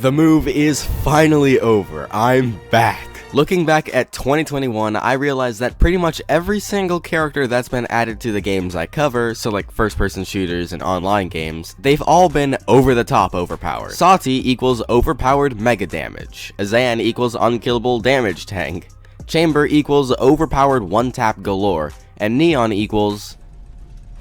The move is finally over. I'm back. Looking back at 2021, I realized that pretty much every single character that's been added to the games I cover, so like first-person shooters and online games, they've all been over-the-top overpowered. Sati equals overpowered mega damage. Azan equals unkillable damage tank. Chamber equals overpowered one-tap galore. And Neon equals...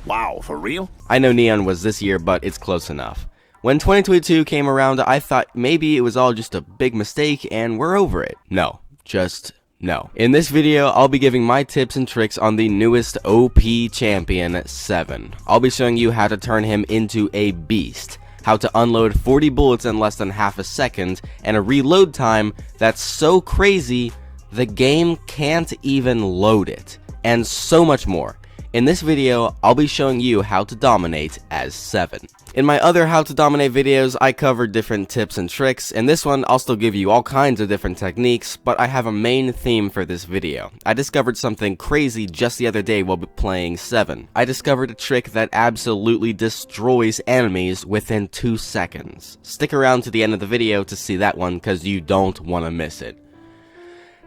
Wow, for real? I know Neon was this year, but it's close enough. When 2022 came around, I thought maybe it was all just a big mistake and we're over it. No, just no. In this video, I'll be giving my tips and tricks on the newest OP champion, VII. I'll be showing you how to turn him into a beast, how to unload 40 bullets in less than half a second, and a reload time that's so crazy, the game can't even load it, and so much more. In this video, I'll be showing you how to dominate as VII. In my other how to dominate videos, I covered different tips and tricks. In this one, I'll still give you all kinds of different techniques, but I have a main theme for this video. I discovered something crazy just the other day while playing VII. I discovered a trick that absolutely destroys enemies within 2 seconds. Stick around to the end of the video to see that one, because you don't want to miss it.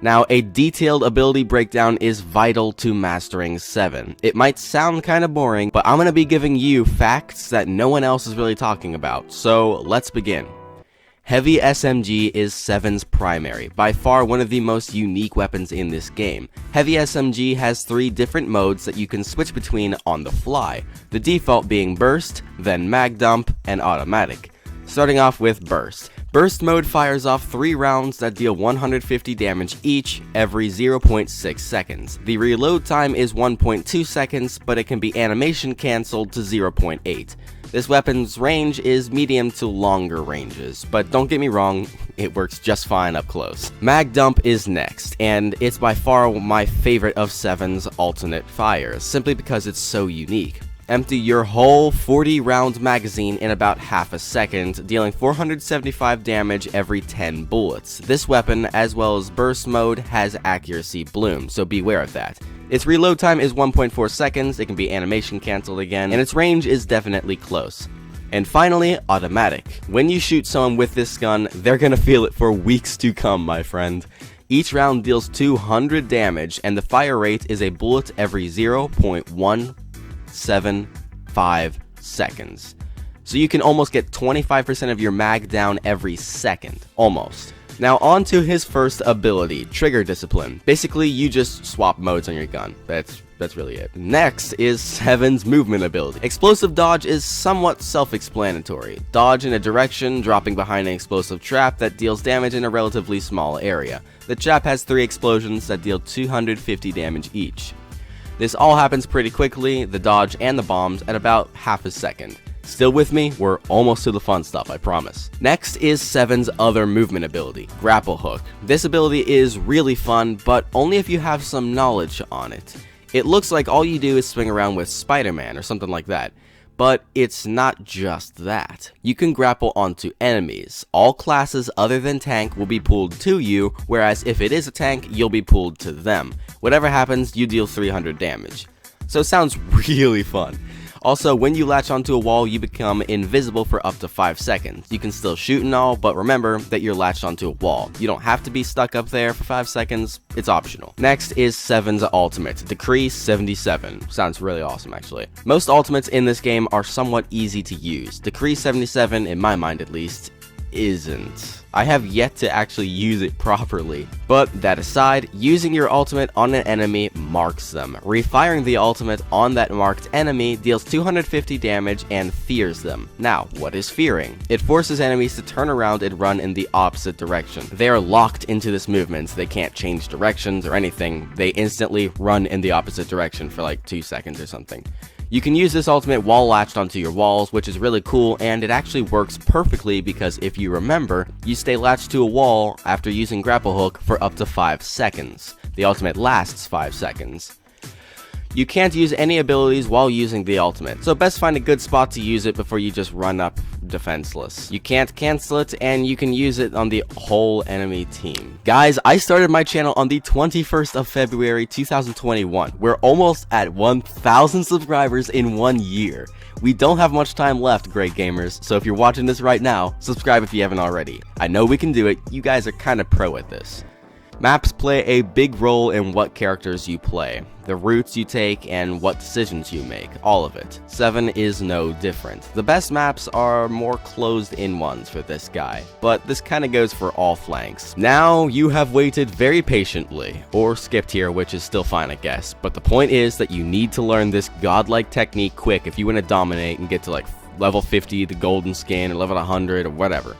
Now, a detailed ability breakdown is vital to mastering VII. It might sound kinda boring, but I'm gonna be giving you facts that no one else is really talking about, so let's begin. Heavy SMG is VII's primary, by far one of the most unique weapons in this game. Heavy SMG has 3 different modes that you can switch between on the fly, the default being burst, then mag dump, and automatic. Starting off with burst. Burst mode fires off 3 rounds that deal 150 damage each every 0.6 seconds. The reload time is 1.2 seconds, but it can be animation cancelled to 0.8. This weapon's range is medium to longer ranges, but don't get me wrong, it works just fine up close. Mag dump is next, and it's by far my favorite of VII's alternate fires, simply because it's so unique. Empty your whole 40 round magazine in about half a second, dealing 475 damage every 10 bullets. This weapon, as well as burst mode, has accuracy bloom, so beware of that. Its reload time is 1.4 seconds, it can be animation cancelled again, and its range is definitely close. And finally, automatic. When you shoot someone with this gun, they're gonna feel it for weeks to come, my friend. Each round deals 200 damage, and the fire rate is a bullet every 0.175 seconds. So you can almost get 25% of your mag down every second. Almost. Now on to his first ability, Trigger Discipline. Basically, you just swap modes on your gun. That's really it. Next is VII's movement ability. Explosive dodge is somewhat self-explanatory. Dodge in a direction, dropping behind an explosive trap that deals damage in a relatively small area. The trap has 3 explosions that deal 250 damage each. This all happens pretty quickly, the dodge and the bombs, at about half a second. Still with me? We're almost to the fun stuff, I promise. Next is VII's other movement ability, Grapple Hook. This ability is really fun, but only if you have some knowledge on it. It looks like all you do is swing around with Spider-Man or something like that. But it's not just that. You can grapple onto enemies. All classes other than tank will be pulled to you, whereas if it is a tank, you'll be pulled to them. Whatever happens, you deal 300 damage. So it sounds really fun. Also, when you latch onto a wall, you become invisible for up to 5 seconds. You can still shoot and all, but remember that you're latched onto a wall. You don't have to be stuck up there for 5 seconds, it's optional. Next is VII's ultimate, Decree 77. Sounds really awesome, actually. Most ultimates in this game are somewhat easy to use. Decree 77, in my mind at least, isn't. I have yet to actually use it properly. But that aside, using your ultimate on an enemy marks them. Refiring the ultimate on that marked enemy deals 250 damage and fears them. Now, what is fearing? It forces enemies to turn around and run in the opposite direction. They are locked into this movement, so they can't change directions or anything. They instantly run in the opposite direction for like 2 seconds or something. You can use this ultimate while latched onto your walls, which is really cool, and it actually works perfectly because if you remember, you stay latched to a wall after using Grapple Hook for up to 5 seconds. The ultimate lasts 5 seconds. You can't use any abilities while using the ultimate, so best find a good spot to use it before you just run up defenseless. You can't cancel it, and you can use it on the whole enemy team. Guys, I started my channel on the 21st of February 2021. We're almost at 1,000 subscribers in 1 year. We don't have much time left, great gamers, so if you're watching this right now, subscribe if you haven't already. I know we can do it, you guys are kinda pro at this. Maps play a big role in what characters you play, the routes you take, and what decisions you make, all of it. VII is no different. The best maps are more closed-in ones for this guy, but this kinda goes for all flanks. Now, you have waited very patiently, or skipped here, which is still fine I guess, but the point is that you need to learn this godlike technique quick if you want to dominate and get to like level 50, the golden skin, or level 100, or whatever.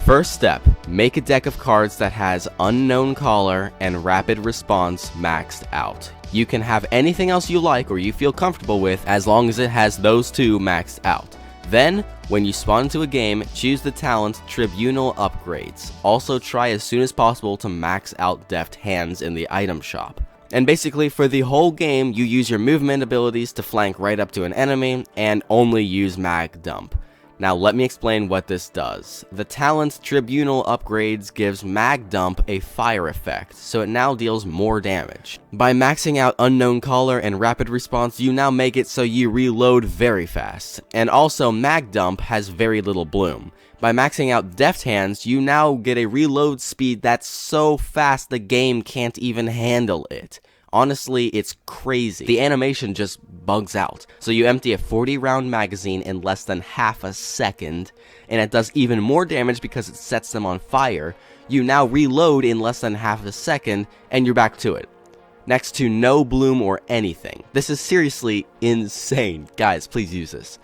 First step, make a deck of cards that has Unknown Caller and Rapid Response maxed out. You can have anything else you like or you feel comfortable with as long as it has those two maxed out. Then, when you spawn into a game, choose the talent Tribunal Upgrades. Also try as soon as possible to max out Deft Hands in the item shop. And basically, for the whole game, you use your movement abilities to flank right up to an enemy and only use Mag Dump. Now let me explain what this does. The talent Tribunal Upgrades gives Mag Dump a fire effect, so it now deals more damage. By maxing out Unknown Caller and Rapid Response, you now make it so you reload very fast. And also, Mag Dump has very little bloom. By maxing out Deft Hands, you now get a reload speed that's so fast the game can't even handle it. Honestly, it's crazy. The animation just bugs out. So you empty a 40-round magazine in less than half a second, and it does even more damage because it sets them on fire. You now reload in less than half a second, and you're back to it. Next to no bloom or anything. This is seriously insane. Guys, please use this.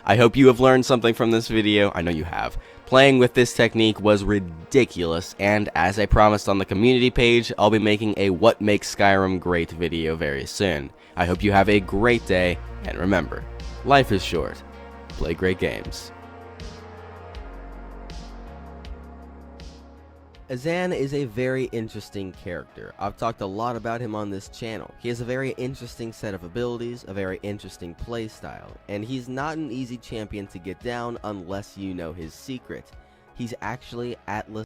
I hope you have learned something from this video. I know you have. Playing with this technique was ridiculous, and as I promised on the community page, I'll be making a What Makes Skyrim Great video very soon. I hope you have a great day, and remember, life is short. Play great games. Azan is a very interesting character. I've talked a lot about him on this channel. He has a very interesting set of abilities, a very interesting playstyle, and he's not an easy champion to get down unless you know his secret. He's actually Atlas